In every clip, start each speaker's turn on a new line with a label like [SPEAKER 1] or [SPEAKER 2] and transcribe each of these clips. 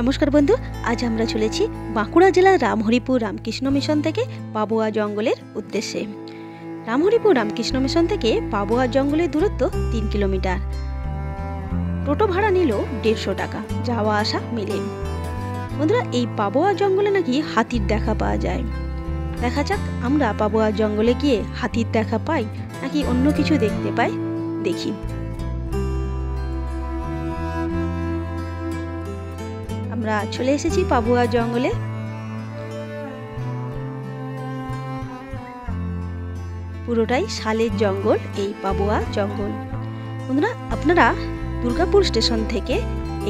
[SPEAKER 1] নমস্কার বন্ধু, আজ আমরা চলেছি বাঁকুড়া জেলার রামহরিপুর রামকৃষ্ণ মিশন থেকে পাবোয়া জঙ্গলের উদ্দেশ্যে। রামহরিপুর রামকৃষ্ণ মিশন থেকে পাবোয়া জঙ্গলের দূরত্ব 3 কিলোমিটার। টোটো ভাড়া নিল 150 টাকা, যাওয়া আসা মিলে। বন্ধুরা, এই পাবোয়া জঙ্গলে নাকি হাতির দেখা পাওয়া যায়। দেখা যাক আমরা পাবোয়া জঙ্গলে গিয়ে হাতির দেখা পাই নাকি অন্য কিছু দেখতে পাই, দেখি। আমরা চলে এসেছি পাবোয়া জঙ্গলে। পুরোটাই শালের জঙ্গল এই পাবোয়া জঙ্গল। বন্ধুরা, আপনারা দুর্গাপুর স্টেশন থেকে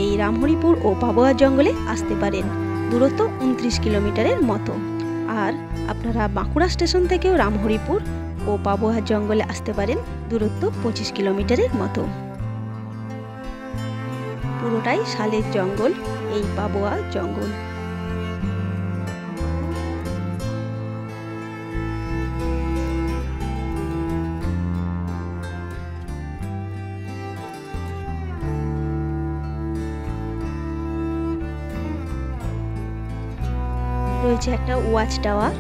[SPEAKER 1] এই রামহরিপুর ও পাবোয়া জঙ্গলে আসতে পারেন, দূরত্ব 29 কিলোমিটারের মতো। আর আপনারা বাঁকুড়া স্টেশন থেকেও রামহরিপুর ও পাবোয়া জঙ্গলে আসতে পারেন, দূরত্ব 25 কিলোমিটারের মতো। পুরোটাই শালের জঙ্গল এই পাবোয়া জঙ্গল। রয়েছে একটা ওয়াচ টাওয়ার।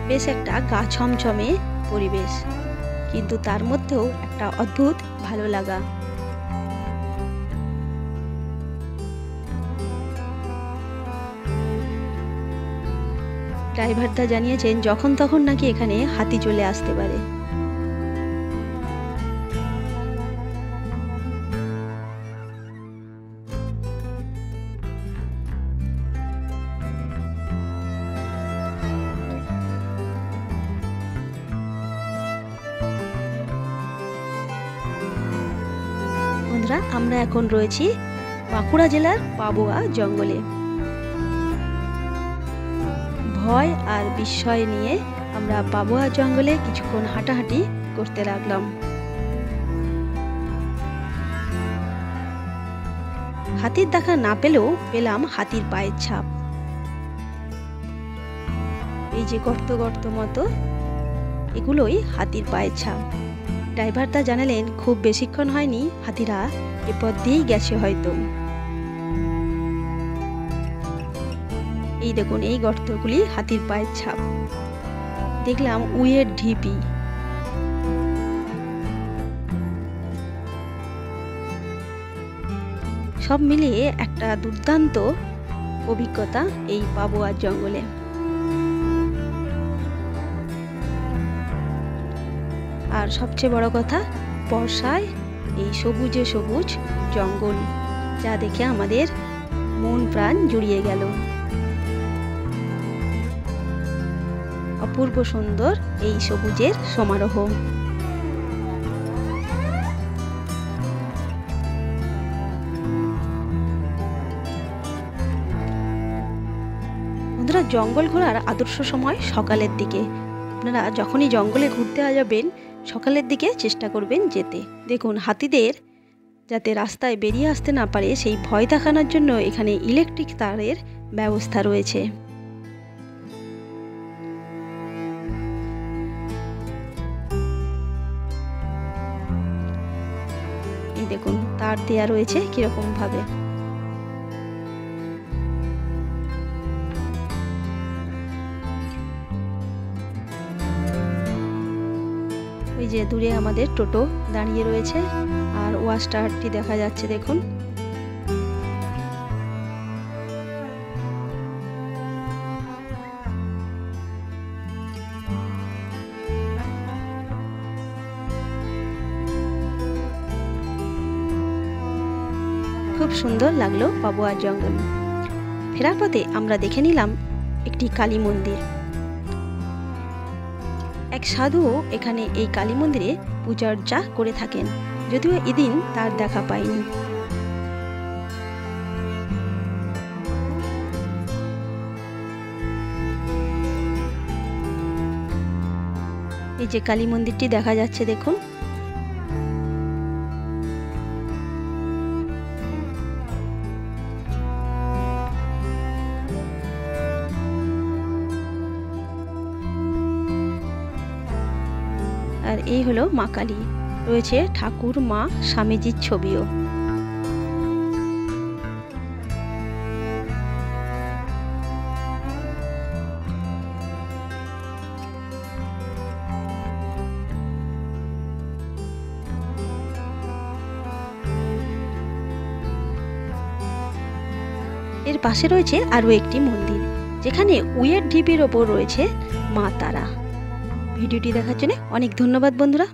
[SPEAKER 1] বেশ একটা গা ছমছমে পরিবেশ, কিন্তু তার মধ্যেও একটা অদ্ভুত ভালো লাগা। ড্রাইভারদা জানিয়েছেন যখন তখন নাকি এখানে হাতি চলে আসতে পারে। বন্ধুরা, আমরা এখন রয়েছি বাঁকুড়া জেলার পাবোয়া জঙ্গলে। ভয় আর বিস্ময় নিয়ে আমরা পাবোয়া জঙ্গলে কিছুক্ষণ হাঁটাহাঁটি করতে লাগলাম। হাতির দেখা না পেলেও পেলাম হাতির পায়ের ছাপ। এই যে গর্ত গর্ত মতো, এগুলোই হাতির পায়ের ছাপ। ড্রাইভারটা জানালেন খুব বেশিক্ষণ হয়নি, হাতিরা এপথ দিয়েই গেছে হয়তো। এই দেখুন, এই গর্তগুলি হাতির পায়ের ছাপ। দেখলাম উইয়ের ঢিপি। সব মিলিয়ে একটা দুর্দান্ত অভিজ্ঞতা এই পাবোয়া জঙ্গলে। আর সবচেয়ে বড় কথা, বর্ষায় এই সবুজে সবুজ জঙ্গল, যা দেখে আমাদের মন প্রাণ জুড়িয়ে গেল। অপূর্ব সুন্দর এই সবুজের সমারোহ। বন্ধুরা, জঙ্গল ঘোরার আদর্শ সময় সকালের দিকে। আপনারা যখনই জঙ্গলে ঘুরতে যাবেন, সকালের দিকে চেষ্টা করবেন যেতে। দেখুন, হাতিদের যাতে রাস্তায় বেরিয়ে আসতে না পারে সেই ভয় দেখানোর জন্য এখানে ইলেকট্রিক তারের ব্যবস্থা রয়েছে। এই দেখুন, তার দেয়া রয়েছে কিরকম ভাবে। ওই যে দূরে আমাদের টোটো দাঁড়িয়ে রয়েছে, আর ওয়াচ টাওয়ারটি দেখা যাচ্ছে। দেখুন, খুব সুন্দর লাগলো পাবোয়া জঙ্গল। ফেরার পথে আমরা দেখে নিলাম একটি কালী মন্দির। এক সাধু এখানে এই কালী মন্দিরে পূজার্চা করে থাকেন, যদিও এদিন তার দেখা পাইনি। এই যে কালী মন্দিরটি দেখা যাচ্ছে, দেখুন। এই হলো মা কালী, রয়েছে ঠাকুর, মা, স্বামীজির ছবিও। এর পাশে রয়েছে আরও একটি মন্দির, যেখানে উইয়ের ঢিপির ওপর রয়েছে মা তারা। ভিডিওটি দেখার জন্য অনেক ধন্যবাদ বন্ধুরা।